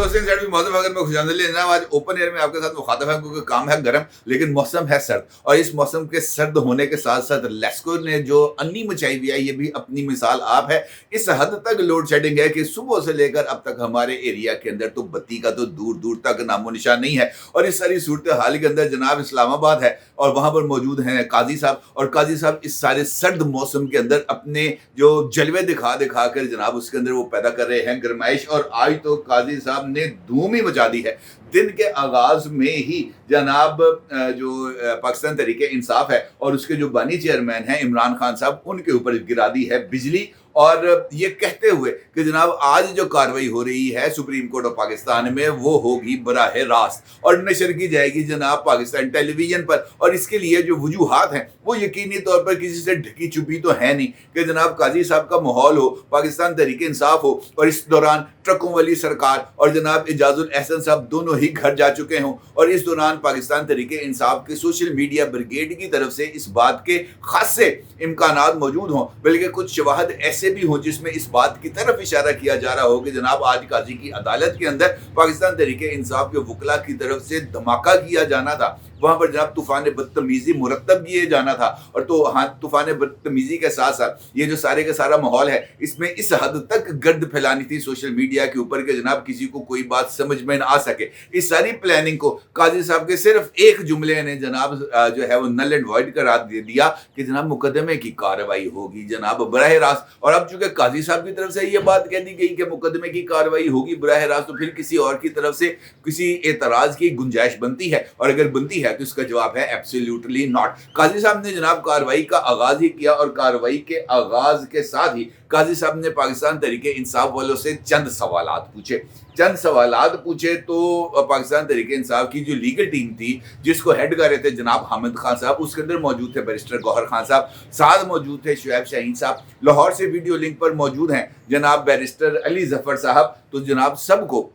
حسین set بھی مौزم اگر میں خوشامدید جناب آج اوپن ایئر میں آپ کے ساتھ مخاطب ہے کیونکہ کام ہے گرم لیکن موسم ہے سرد، اور اس موسم کے سرد ہونے کے ساتھ ساتھ لیسکو نے جو انی مچائی ہوئی ہے یہ بھی اپنی مثال آپ ہے۔ اس حد تک لوڈ شیڈنگ ہے کہ صبح سے لے کر اب تک ہمارے ایریا کے اندر تو بتی کا تو دور دور تک نام و نشان نہیں ہے، اور اس ساری صورتحال کے اندر جناب اسلام آباد ہے اور وہاں پر موجود ہیں قاضی صاحب، اور قاضی صاحب اس سارے سرد موسم کے اندر اپنے جو جلوے دکھا دکھا کر جناب اس کے اندر وہ پیدا کر رہے ہیں گرمائش، اور آج تو قاضی صاحب نے دھوم ہی مچا دی ہے۔ دن کے آغاز میں ہی جناب جو پاکستان تحریک انصاف ہے اور اس کے جو بانی چیئرمین ہیں عمران خان صاحب، ان کے اوپر گرا دی ہے بجلی، اور یہ کہتے ہوئے کہ جناب آج جو کاروائی ہو رہی ہے سپریم کورٹ آف پاکستان میں وہ ہوگی براہ راست اور نشر کی جائے گی جناب پاکستان ٹیلی ویژن پر، اور اس کے لیے جو وجوہات ہیں وہ یقینی طور پر کسی سے ڈھکی چھپی تو ہے نہیں کہ جناب قاضی صاحب کا ماحول ہو، پاکستان تحریک انصاف ہو، اور اس دوران ٹرکوں والی سرکار اور جناب اعجاز الاحسن صاحب دونوں ہی گھر جا چکے ہوں، اور اس دوران پاکستان تحریک انصاف کے سوشل میڈیا بریگیڈ کی طرف سے اس بات کے خاصے امکانات موجود ہوں، بلکہ کچھ شواہد ایسے بھی ہوں جس میں اس بات کی طرف اشارہ کیا جا رہا ہو کہ جناب آج قاضی کی عدالت کے اندر پاکستان تحریک انصاف کے وکلاء کی طرف سے دھماکہ کیا جانا تھا، وہاں پر جناب طوفان بدتمیزی مرتب کیے جانا تھا، اور تو ہاں طوفان بدتمیزی کے ساتھ ساتھ یہ جو سارے کا سارا ماحول ہے اس میں اس حد تک گرد پھیلانی تھی سوشل میڈیا کے اوپر کہ جناب کسی کو کوئی بات سمجھ میں نہ آ سکے۔ اس ساری پلاننگ کو قاضی صاحب کے صرف ایک جملے نے جناب جو ہے وہ نل اینڈ وائڈ قرار دے دیا کہ جناب مقدمے کی کارروائی ہوگی جناب براہ راست، اور اب چونکہ قاضی صاحب کی طرف سے یہ بات کہہ دی گئی کہ مقدمے کی کارروائی ہوگی براہ راست، تو پھر کسی اور کی طرف سے کسی اعتراض کی گنجائش بنتی ہے، اور اگر بنتی ہے تو اس کا جواب ہے ایبسلیوٹلی ناٹ۔ قاضی صاحب نے جناب کارروائی کا آغاز ہی کیا، اور کارروائی کے آغاز کے ساتھ ہی قاضی صاحب نے پاکستان تحریک انصاف والوں سے چند سوالات پوچھے تو پاکستان تحریک انصاف کی جو لیگل ٹیم تھی جس کو ہیڈ کر رہے تھے جناب حامد خان صاحب، اس کے اندر موجود تھے بیرسٹر گوہر خان صاحب، ساتھ موجود تھے شعیب شاہین صاحب، لاہور سے ویڈیو لنک پر موجود ہیں جناب بیرسٹر علی ظفر صاحب، تو جناب سب کو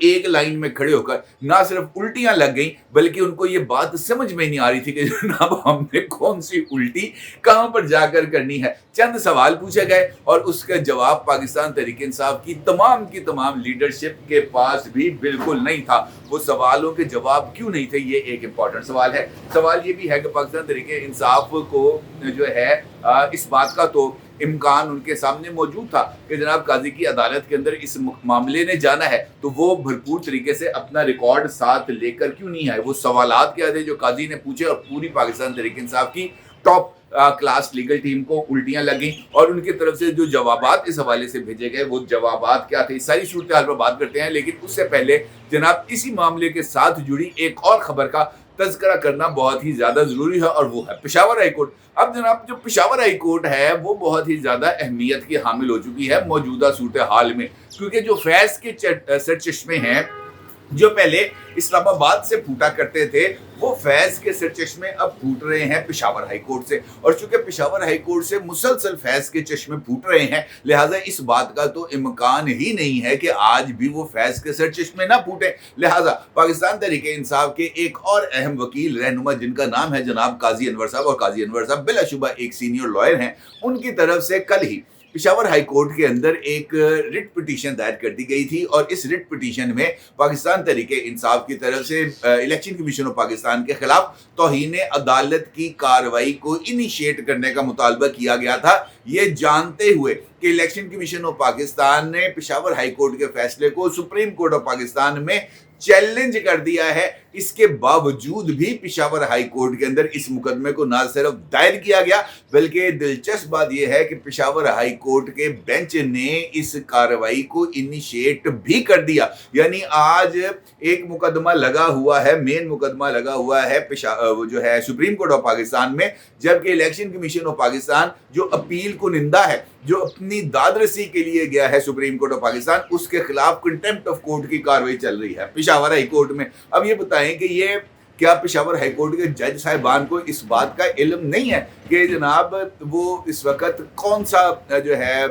ایک لائن میں کھڑے ہو کر نہ صرف الٹیاں لگ گئیں بلکہ ان کو یہ بات سمجھ میں نہیں آ رہی تھی کہ جناب ہم نے کون سی الٹی کہاں پر جا کر کرنی ہے۔ چند سوال پوچھے گئے اور اس کا جواب پاکستان تحریک انصاف کی تمام لیڈرشپ کے پاس بھی بالکل نہیں تھا۔ وہ سوالوں کے جواب کیوں نہیں تھے، یہ ایک امپورٹنٹ سوال ہے۔ سوال یہ بھی ہے کہ پاکستان تحریک انصاف کو جو ہے اس بات کا تو امکان ان کے سامنے موجود تھا کہ جناب قاضی کی عدالت کے اندر اس معاملے نے جانا ہے تو وہ بھرپور طریقے سے اپنا ریکارڈ ساتھ لے کر کیوں نہیں آئے۔ وہ سوالات کیا تھے جو قاضی نے پوچھے، اور پوری پاکستان تحریک انصاف کی ٹاپ کلاس لیگل ٹیم کو الٹیاں لگیں، اور ان کی طرف سے جو جوابات اس حوالے سے بھیجے گئے وہ جوابات کیا تھے، اس ساری صورتحال پر بات کرتے ہیں۔ لیکن اس سے پہلے جناب اسی معاملے کے ساتھ جڑی ایک اور خبر کا تذکرہ کرنا بہت ہی زیادہ ضروری ہے، اور وہ ہے پشاور ہائی کورٹ۔ اب جناب جو پشاور ہائی کورٹ ہے وہ بہت ہی زیادہ اہمیت کی حامل ہو چکی ہے موجودہ صورتحال میں، کیونکہ جو فیض کے سرچشمے ہیں جو پہلے اسلام آباد سے پھوٹا کرتے تھے وہ فیض کے سرچشمے اب پھوٹ رہے ہیں پشاور ہائی کورٹ سے، اور چونکہ پشاور ہائی کورٹ سے مسلسل فیض کے چشمے پھوٹ رہے ہیں لہٰذا اس بات کا تو امکان ہی نہیں ہے کہ آج بھی وہ فیض کے سرچشمے نہ پھوٹے۔ لہٰذا پاکستان تحریک انصاف کے ایک اور اہم وکیل رہنما جن کا نام ہے جناب قاضی انور صاحب، اور قاضی انور صاحب بلا شبہ ایک سینئر لائر ہیں، ان کی طرف سے کل ہی پشاور ہائی کورٹ کے اندر ایک رٹ پٹیشن دائر کر دی گئی تھی، اور اس رٹ پٹیشن میں پاکستان تحریک انصاف کی طرف سے الیکشن کمیشن آف پاکستان کے خلاف توہین عدالت کی کارروائی کو انیشیٹ کرنے کا مطالبہ کیا گیا تھا، یہ جانتے ہوئے کہ الیکشن کمیشن آف پاکستان نے پشاور ہائی کورٹ کے فیصلے کو سپریم کورٹ آف پاکستان میں چیلنج کر دیا ہے۔ اس کے باوجود بھی پشاور ہائی کورٹ کے اندر اس مقدمے کو نہ صرف دائر کیا گیا بلکہ دلچسپ بات یہ ہے کہ پشاور ہائی کورٹ کے بینچ نے اس کارروائی کو انیشیٹ بھی کر دیا، یعنی آج ایک مقدمہ لگا ہوا ہے، مین مقدمہ لگا ہوا ہے جو ہے سپریم کورٹ آف پاکستان میں، جبکہ الیکشن کمیشن آف پاکستان جو اپیل کنندہ ہے، جو اپنی داد رسی کے لیے گیا ہے سپریم کورٹ آف پاکستان، اس کے خلاف کنٹیمپٹ آف کورٹ کی کارروائی چل رہی ہے پشاور ہائی کورٹ میں۔ اب یہ بتائیں کہ یہ کیا پشاور ہائی کورٹ کے جج صاحبان کو اس بات کا علم نہیں ہے कि जनाब वो इस वक्त कौन सा जो है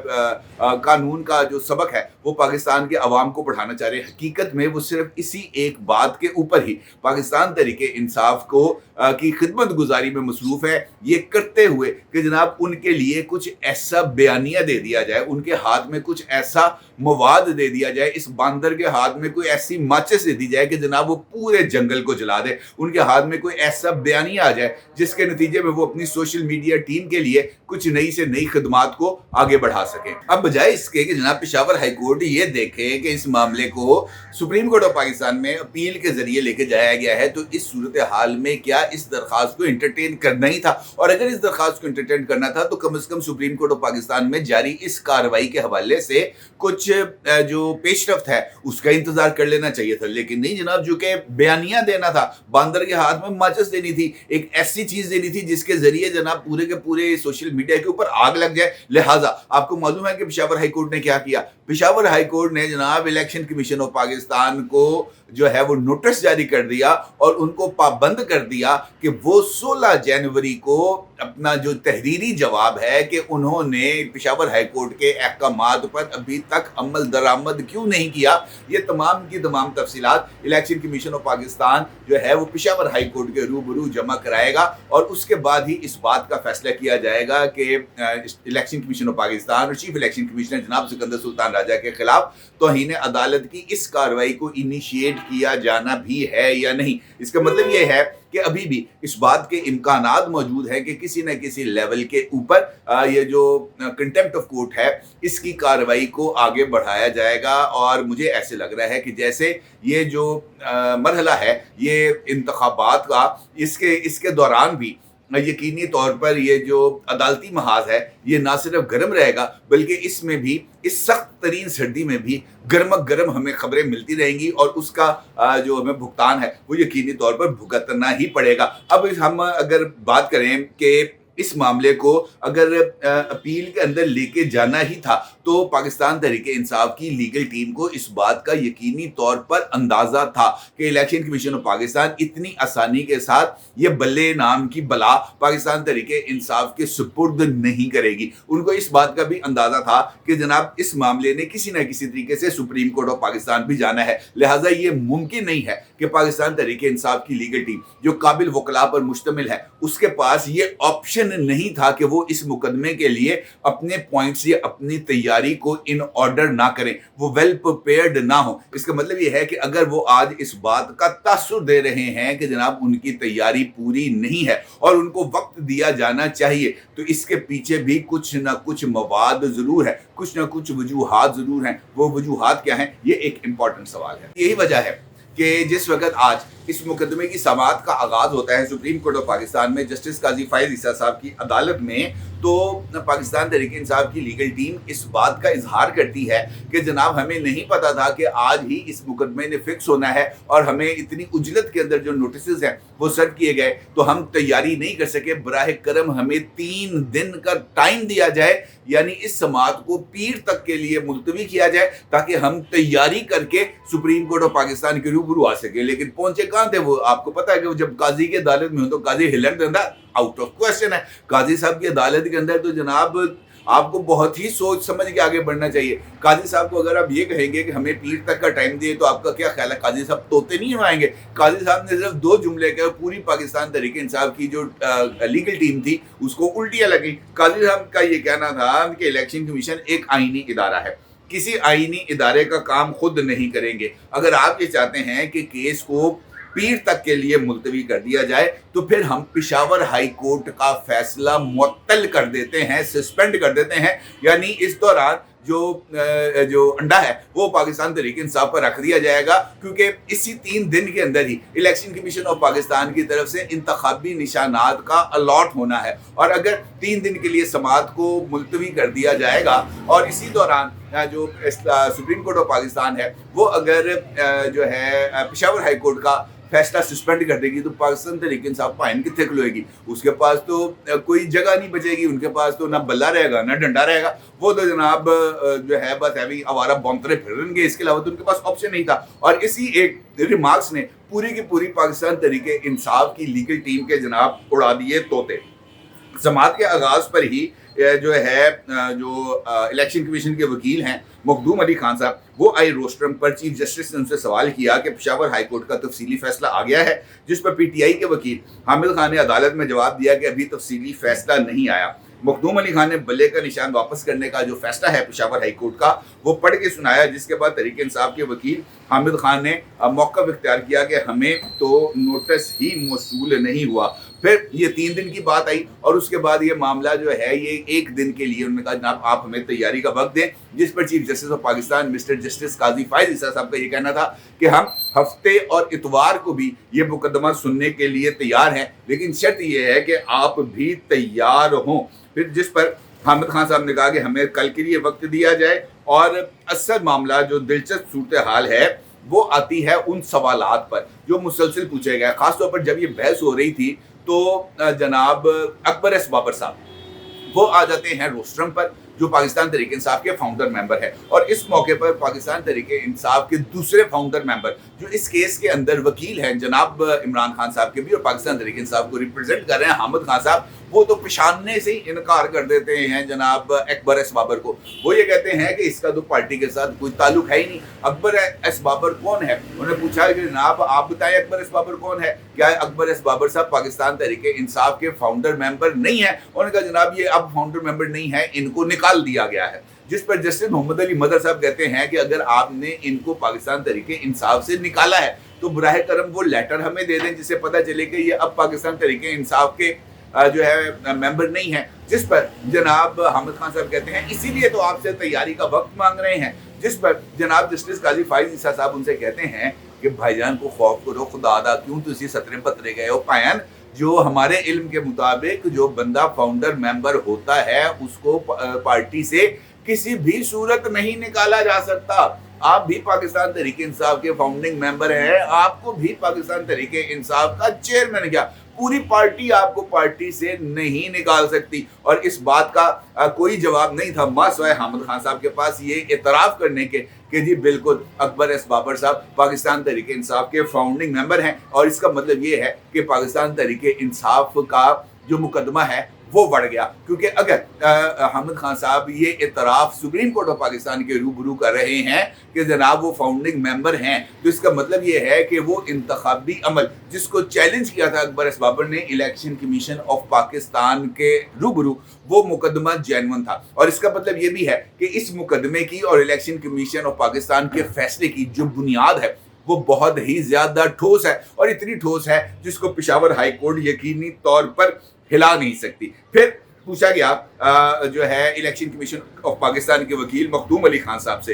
कानून का जो सबक है वो पाकिस्तान के अवाम को पढ़ाना चाह रहे हैं। हकीकत में वो सिर्फ इसी एक बात के ऊपर ही पाकिस्तान तहरीक इंसाफ को की खिदमत गुजारी में मसरूफ़ है, ये करते हुए कि जनाब उनके लिए कुछ ऐसा बयानिया दे दिया जाए, उनके हाथ में कुछ ऐसा मवाद दे दिया जाए, इस बांदर के हाथ में कोई ऐसी माचिस दे दी जाए कि जनाब वो पूरे जंगल को जला दे, उनके हाथ में कोई ऐसा बयानिया आ जाए जिसके नतीजे में वो अपनी सोशल मीडिया टीम के लिए कुछ नई से नई खिदमात को आगे बढ़ा सके। अब बजाय इसके कि जनाब पेशावर हाई कोर्ट ये देखे कि इस मामले को सुप्रीम कोर्ट ऑफ पाकिस्तान में अपील के जरिए लेके जाया गया है, तो इस सूरत हाल में क्या इस दरखास्त को एंटरटेन करना ही था? और अगर इस दरखास्त को एंटरटेन करना था तो कम से कम सुप्रीम कोर्ट ऑफ पाकिस्तान में जारी इस कार्रवाई के हवाले से कुछ जो पेशरफ्त है उसका इंतजार कर लेना चाहिए था। लेकिन नहीं जनाब, जो कि बयानिया देना था, बांदर के हाथ में माचिस देनी थी, एक ऐसी चीज देनी थी जिसके जरिए जनाब पूरे के पूरे सोशल मीडिया के ऊपर आग लग जाए। लिहाजा आपको मालूम है कि पेशावर हाई कोर्ट ने क्या किया? पेशावर हाई कोर्ट ने जनाब इलेक्शन कमीशन ऑफ पाकिस्तान को जो है वो नोटिस जारी कर दिया और उनको पाबंद कर दिया कि वो 16 जनवरी को अपना जो तहरीरी जवाब है कि उन्होंने पेशावर हाई कोर्ट के अहकामात पर अभी तक अमल दरामद क्यों नहीं किया, ये तमाम की तमाम तफसीलात इलेक्शन कमीशन ऑफ पाकिस्तान जो है वो पेशावर हाई कोर्ट के रूबरू जमा कराएगा और उसके बाद ही इस बात का फैसला किया जाएगा कि इलेक्शन कमीशन ऑफ पाकिस्तान और चीफ इलेक्शन कमिश्नर जनाब सिकंदर सुल्तान राजा के खिलाफ तौहीन अदालत की इस कार्रवाई को इनिशिएट किया जाना भी है या नहीं। इसका मतलब ये है कि अभी भी इस बात के इम्कानात मौजूद है कि किसी न किसी लेवल के ऊपर ये जो कंटेम्प्ट ऑफ कोर्ट है इसकी कार्रवाई को आगे बढ़ाया जाएगा। और मुझे ऐसे लग रहा है कि जैसे ये जो मरहला है ये इंतखाबात का, इसके दौरान भी यकीनी तौर पर ये जो अदालती महाज है ये ना सिर्फ गर्म रहेगा बल्कि इसमें भी इस सख्त तरीन सर्दी में भी गर्म हमें खबरें मिलती रहेंगी और उसका जो हमें भुगतान है वो यकीनी तौर पर भुगतना ही पड़ेगा। अब हम अगर बात करें कि इस मामले को अगर अपील के अंदर लेके जाना ही था तो पाकिस्तान तहरीक इंसाफ की लीगल टीम को इस बात का यकीनी तौर पर अंदाजा था कि इलेक्शन कमीशन ऑफ पाकिस्तान इतनी आसानी के साथ ये बल्ले नाम की बला पाकिस्तान तहरीक इंसाफ के सुपुर्द नहीं करेगी। उनको इस बात का भी अंदाजा था कि जनाब इस मामले ने किसी न किसी तरीके से सुप्रीम कोर्ट ऑफ पाकिस्तान भी जाना है, लिहाजा ये मुमकिन नहीं है कि पाकिस्तान तहरीक इंसाफ की लीगल टीम जो काबिल वकला पर मुश्तमिल है उसके पास ये ऑप्शन नहीं था कि वो इस मुकदमे के लिए अपने पॉइंट्स या अपनी तैयारी को इन ऑर्डर ना करें, वो वेल प्रिपेयर्ड ना हो। इसका मतलब ये है कि अगर वो आज इस बात का तासुर दे रहे हैं कि जनाब उनकी तैयारी पूरी नहीं है और उनको वक्त दिया जाना चाहिए, तो इसके पीछे भी कुछ ना कुछ मवाद जरूर है, कुछ ना कुछ वजूहात जरूर हैं। वो वजूहात क्या हैं, ये एक इंपॉर्टेंट सवाल है। यही वजह है कि जिस वक्त आज इस मुकदमे की समाअत का आगाज होता है सुप्रीम कोर्ट ऑफ पाकिस्तान में जस्टिस काजी फायज ईसा साहब की अदालत में, तो पाकिस्तान तहरीक इंसाफ की लीगल टीम इस बात का इजहार करती है कि जनाब हमें नहीं पता था कि आज ही इस मुकदमे ने फिक्स होना है और हमें इतनी उजलत के अंदर जो नोटिस हैं वो सर्व किए गए तो हम तैयारी नहीं कर सके। बराह करम हमें 3 दिन का टाइम दिया जाए, यानी इस समाअत को पीर तक के लिए मुलतवी किया जाए ताकि हम तैयारी करके सुप्रीम कोर्ट ऑफ पाकिस्तान के रूबरू आ सके। लेकिन पहुंचे कहाँ थे वो? आपको पता है कि जब काजी की अदालत में हो तो काजी हिलन देता आउट ऑफ क्वेश्चन है। काजी साहब की अदालत के अंदर तो जनाब आपको बहुत ही सोच समझ के आगे बढ़ना चाहिए। काजी साहब को अगर आप ये कहेंगे कि हमें पीर तक का टाइम दिए तो आपका क्या ख्याल है? काजी साहब तोते नहीं आएंगे। काजी साहब ने सिर्फ 2 जुमले कहे, पूरी पाकिस्तान तहरीक इंसाफ की जो लीगल टीम थी उसको उल्टियां लगी। काजी साहब का ये कहना था कि इलेक्शन कमीशन एक आईनी इदारा है, किसी आईनी इदारे का काम खुद नहीं करेंगे। अगर आप ये चाहते हैं कि केस को पीर तक के लिए मुलतवी कर दिया जाए तो फिर हम पेशावर हाई कोर्ट का फैसला मुअत्तल कर देते हैं, सस्पेंड कर देते हैं, यानी इस दौरान जो अंडा है वो पाकिस्तान तहरीक इंसाफ पर रख दिया जाएगा, क्योंकि इसी 3 दिन के अंदर ही इलेक्शन कमीशन ऑफ पाकिस्तान की तरफ से इंतखाबी निशानात का अलॉट होना है। और अगर 3 दिन के लिए समाअत को मुलतवी कर दिया जाएगा और इसी दौरान जो सुप्रीम कोर्ट ऑफ पाकिस्तान है वो अगर जो है पेशावर हाई कोर्ट का फैसला सस्पेंड कर देगी तो पाकिस्तान तहरीक इंसाफ पाइन कितने खलोएगी? उसके पास तो कोई जगह नहीं बचेगी, उनके पास तो ना बल्ला रहेगा ना डंडा रहेगा। वो तो जनाब जो है बस ऐवी आवारा बौंतरे फिरेंगे, इसके अलावा तो उनके पास ऑप्शन नहीं था। और इसी एक रिमार्क्स ने पूरी की पूरी पाकिस्तान तहरीक इंसाफ की लीगल टीम के जनाब उड़ा दिए तोते। समात के आगाज़ पर ही जो है जो इलेक्शन कमीशन के वकील हैं मखदूम अली खान साहब, वो आई रोस्ट्रम पर। चीफ जस्टिस ने उनसे सवाल किया कि पेशावर हाई कोर्ट का तफसीली फैसला आ गया है, जिस पर पीटीआई के वकील हामिद खान ने अदालत में जवाब दिया कि अभी तफसीली फैसला नहीं आया। मखदूम अली खान ने बल्ले का निशान वापस करने का जो फैसला है पेशावर हाई कोर्ट का वो पढ़ के सुनाया, जिसके बाद तहरीक इंसाफ के वकील हामिद खान ने मौक़िफ़ इख्तियार किया कि हमें तो नोटिस ही मौसूल नहीं हुआ। फिर ये 3 दिन की बात आई और उसके बाद ये मामला जो है ये 1 दिन के लिए उन्होंने कहा जनाब आप हमें तैयारी का वक्त दें, जिस पर chief justice of Pakistan mister justice Qazi Faez Isa sahab का ये कहना था कि हम हफ्ते और इतवार को भी ये मुकदमा सुनने के लिए तैयार हैं, लेकिन शर्त ये है कि आप भी तैयार हों। फिर जिस पर हामिद खान साहब ने कहा कि हमें कल के लिए वक्त दिया जाए, और असल मामला जो दिलचस्प सूरत हाल है वो आती है उन सवालात पर जो मुसलसल पूछे गए। ख़ासतौर पर जब ये बहस हो रही थी तो जनाब अकबर एस बाबर साहब वो आ जाते हैं रोस्ट्रम पर, जो पाकिस्तान तहरीक इंसाफ के फाउंडर मेंबर है, और इस मौके पर पाकिस्तान तहरीक इंसाफ के दूसरे फाउंडर मेंबर जो इस केस के अंदर वकील हैं जनाब इमरान खान साहब के भी और पाकिस्तान तहरीक इंसाफ को रिप्रेजेंट कर रहे हैं हामिद खान साहब, वो तो पेशाने से ही इनकार कर देते हैं जनाब अकबर एस बाबर को। वो ये कहते हैं कि इसका तो पार्टी के साथ कोई ताल्लुक है ही नहीं। अकबर एस बाबर कौन है? उन्होंने पूछा कि जनाब आप बताएं अकबर एस बाबर कौन है, क्या अकबर एस बाबर साहब पाकिस्तान तहरीक इंसाफ के फाउंडर मेंबर नहीं है? उन्होंने कहा जनाब ये अब फाउंडर मेंबर नहीं है, इनको निकाल दिया गया है। जिस पर जस्टिस मोहम्मद अली मदर साहब कहते हैं कि अगर आपने इनको पाकिस्तान तहरीक इंसाफ से निकाला है तो बराह करम वो लेटर हमें दे दें जिससे पता चले कि ये अब पाकिस्तान तहरीक इंसाफ के जो है मेंबर नहीं है। जिस पर जनाब हामिद खान साहब कहते हैं इसीलिए तो आपसे तैयारी का वक्त मांग रहे हैं। जिस पर जनाब जस्टिस काजी फायज ईसा साहब उनसे कहते हैं कि भाईजान को खौफ करो खुदा अदा, क्यों तुसी सतरे पतरे गए हो पायन। जो हमारे इल्म के मुताबिक जो बंदा फाउंडर मेंबर होता है उसको पार्टी से किसी भी सूरत नहीं निकाला जा सकता। आप भी पाकिस्तान तहरीक इंसाफ के फाउंडिंग मेंबर हैं, आपको भी पाकिस्तान तहरीक इंसाफ का चेयरमैन क्या पूरी पार्टी आपको पार्टी से नहीं निकाल सकती। और इस बात का कोई जवाब नहीं था मासवाए हामिद खान साहब के पास ये एतराफ़ करने के कि जी बिल्कुल अकबर एस बाबर साहब पाकिस्तान तहरीक इंसाफ के फाउंडिंग मेंबर हैं, और इसका मतलब ये है कि पाकिस्तान तहरीक इंसाफ का जो मुकदमा है वो बढ़ गया। क्योंकि अगर हामिद खान साहब ये इतराफ़ सुप्रीम कोर्ट ऑफ पाकिस्तान के रूबरू कर रहे हैं कि जनाब वो फाउंडिंग मेंबर हैं, तो इसका मतलब ये है कि वो इंतखाबी अमल जिसको चैलेंज किया था अकबर एस बाबर ने इलेक्शन कमीशन ऑफ पाकिस्तान के रूबरू, वो मुकदमा जेन्युइन था। और इसका मतलब ये भी है कि इस मुकदमे की और इलेक्शन कमीशन ऑफ पाकिस्तान के फैसले की जो बुनियाद है वो बहुत ही ज़्यादा ठोस है, और इतनी ठोस है जिसको पेशावर हाई कोर्ट यकीनी तौर पर हिला नहीं सकती। फिर पूछा गया जो है इलेक्शन कमीशन ऑफ पाकिस्तान के वकील मखदूम अली खान साहब से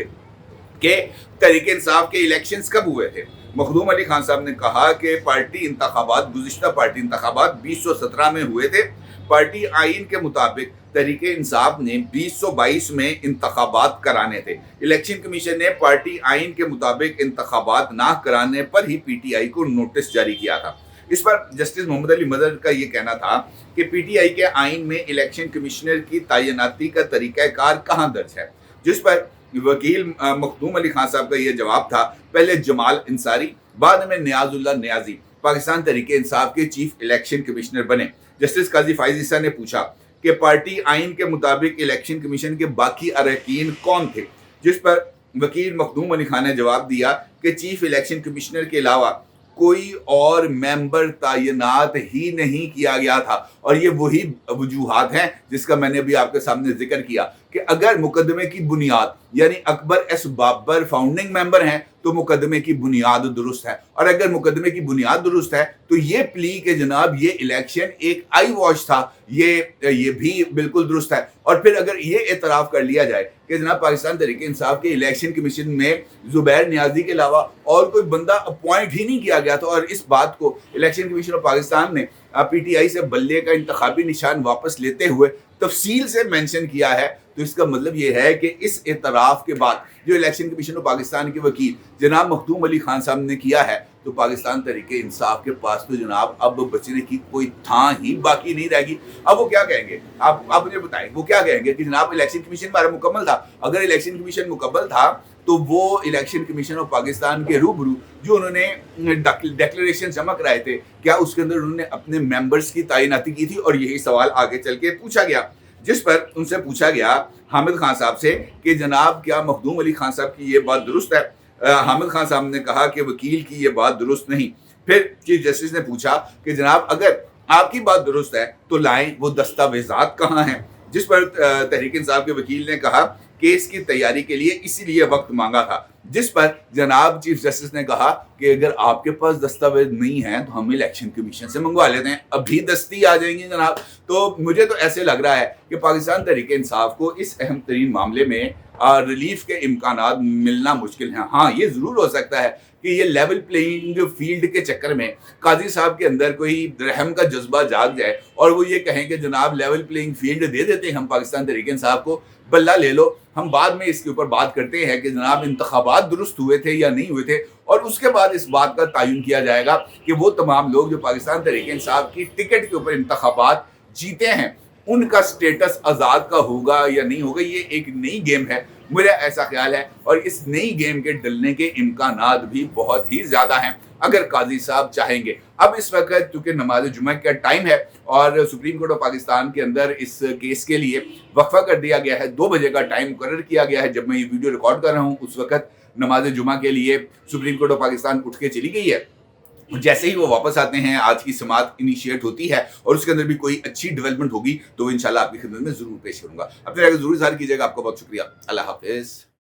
कि तहरीक इंसाफ के इलेक्शंस कब हुए थे। मखदूम अली खान साहब ने कहा कि पार्टी इंतखाबात गुज़िश्ता पार्टी इंतखाबात 2017 में हुए थे। पार्टी आइन के मुताबिक तहरीक इंसाफ ने 2022 में इंतखाबात कराने थे। इलेक्शन कमीशन ने पार्टी आइन के मुताबिक इंतखाबात ना कराने पर ही पीटीआई को नोटिस जारी किया था। इस पर जस्टिस मोहम्मद अली मदर का ये कहना था कि पीटीआई के आइन में इलेक्शन कमिश्नर की तैनाती का तरीक़ाकार कहाँ दर्ज है। जिस पर वकील मखदूम अली खान साहब का ये जवाब था, पहले जमाल अंसारी बाद में नियाजुल्लाह नियाजी पाकिस्तान तहरीक इंसाफ के चीफ इलेक्शन कमिश्नर बने। जस्टिस काजी फायज ईसा ने पूछा कि पार्टी आइन के मुताबिक इलेक्शन कमीशन के बाकी अरकान कौन थे। जिस पर वकील मखदूम अली खान ने जवाब दिया कि चीफ इलेक्शन कमिश्नर के अलावा कोई और मेंबर तैनात ही नहीं किया गया था। और ये वही वजूहात हैं जिसका मैंने अभी आपके सामने जिक्र किया कि अगर मुकदमे की बुनियाद यानी Akbar S Babar founding member हैं तो मुकदमे की बुनियाद दुरुस्त है, और अगर मुकदमे की बुनियाद दुरुस्त है तो ये प्ली के जनाब ये इलेक्शन एक आई वॉश था, ये भी बिल्कुल दुरुस्त है। और फिर अगर ये एतराफ़ कर लिया जाए कि जनाब पाकिस्तान तहरीक इंसाफ के इलेक्शन कमीशन में ज़ुबैर नियाज़ी के अलावा और कोई बंदा अपॉइंट ही नहीं किया गया था, और इस बात को इलेक्शन कमीशन ऑफ पाकिस्तान ने पीटीआई से बल्ले का इंतखाबी निशान वापस लेते हुए तफसील से मेंशन किया है, تو اس کا مطلب یہ ہے کہ اس اعتراف کے بعد جو الیکشن کمیشن آف پاکستان کے وکیل جناب مخدوم علی خان صاحب نے کیا ہے تو پاکستان تحریک انصاف کے پاس تو جناب اب بچنے کی کوئی تھا ہی باقی نہیں رہے گی. اب وہ کیا کہیں گے, آپ مجھے بتائیں وہ کیا کہیں گے کہ جناب الیکشن کمیشن ہمارا مکمل تھا. اگر الیکشن کمیشن مکمل تھا تو وہ الیکشن کمیشن آف پاکستان کے روبرو جو انہوں نے ڈیکلریشن جمع کرائے تھے, کیا اس کے اندر انہوں نے اپنے ممبرز کی تعیناتی کی تھی؟ اور یہی سوال آگے چل کے پوچھا گیا, جس پر ان سے پوچھا گیا حامد خان صاحب سے کہ جناب کیا مخدوم علی خان صاحب کی یہ بات درست ہے؟ حامد خان صاحب نے کہا کہ وکیل کی یہ بات درست نہیں. پھر چیف جسٹس نے پوچھا کہ جناب اگر آپ کی بات درست ہے تو لائیں وہ دستاویزات کہاں ہیں؟ جس پر تحریک انصاف کے وکیل نے کہا کیس کی تیاری کے لیے اسی لیے وقت مانگا تھا. جس پر جناب چیف جسٹس نے کہا کہ اگر آپ کے پاس دستاویز نہیں ہیں تو ہم الیکشن کمیشن سے منگوا لیتے ہیں, ابھی دستی آ جائیں گے جناب. تو مجھے تو ایسے لگ رہا ہے کہ پاکستان تحریک انصاف کو اس اہم ترین معاملے میں ریلیف کے امکانات ملنا مشکل ہیں. ہاں یہ ضرور ہو سکتا ہے کہ یہ لیول پلینگ فیلڈ کے چکر میں قاضی صاحب کے اندر کوئی رحم کا جذبہ جاگ جائے اور وہ یہ کہیں کہ جناب لیول پلینگ فیلڈ دے دیتے ہیں ہم پاکستان تحریک انصاف کو, بلہ لے لو, ہم بعد میں اس کے اوپر بات کرتے ہیں کہ جناب انتخابات درست ہوئے تھے یا نہیں ہوئے تھے, اور اس کے بعد اس بات کا تعین کیا جائے گا کہ وہ تمام لوگ جو پاکستان تحریک انصاف کی ٹکٹ کے اوپر انتخابات جیتے ہیں ان کا سٹیٹس آزاد کا ہوگا یا نہیں ہوگا. یہ ایک نئی گیم ہے, مجھے ایسا خیال ہے, اور اس نئی گیم کے ڈلنے کے امکانات بھی بہت ہی زیادہ ہیں اگر قاضی صاحب چاہیں گے. اب اس وقت چونکہ نماز جمعہ کا ٹائم ہے اور سپریم کورٹ آف پاکستان کے اندر اس کیس کے لیے وقفہ کر دیا گیا ہے, 2 بجے کا ٹائم مقرر کیا گیا ہے. جب میں یہ ویڈیو ریکارڈ کر رہا ہوں اس وقت نماز جمعہ کے لیے سپریم کورٹ آف پاکستان اٹھ کے چلی گئی ہے. جیسے ہی وہ واپس آتے ہیں آج کی سماعت انیشیٹ ہوتی ہے اور اس کے اندر بھی کوئی اچھی ڈیولپمنٹ ہوگی تو انشاءاللہ آپ کی خدمت میں ضرور پیش کروں گا. اپنے رائے ضرور اظہار کیجیے گا. آپ کا بہت شکریہ. اللہ حافظ.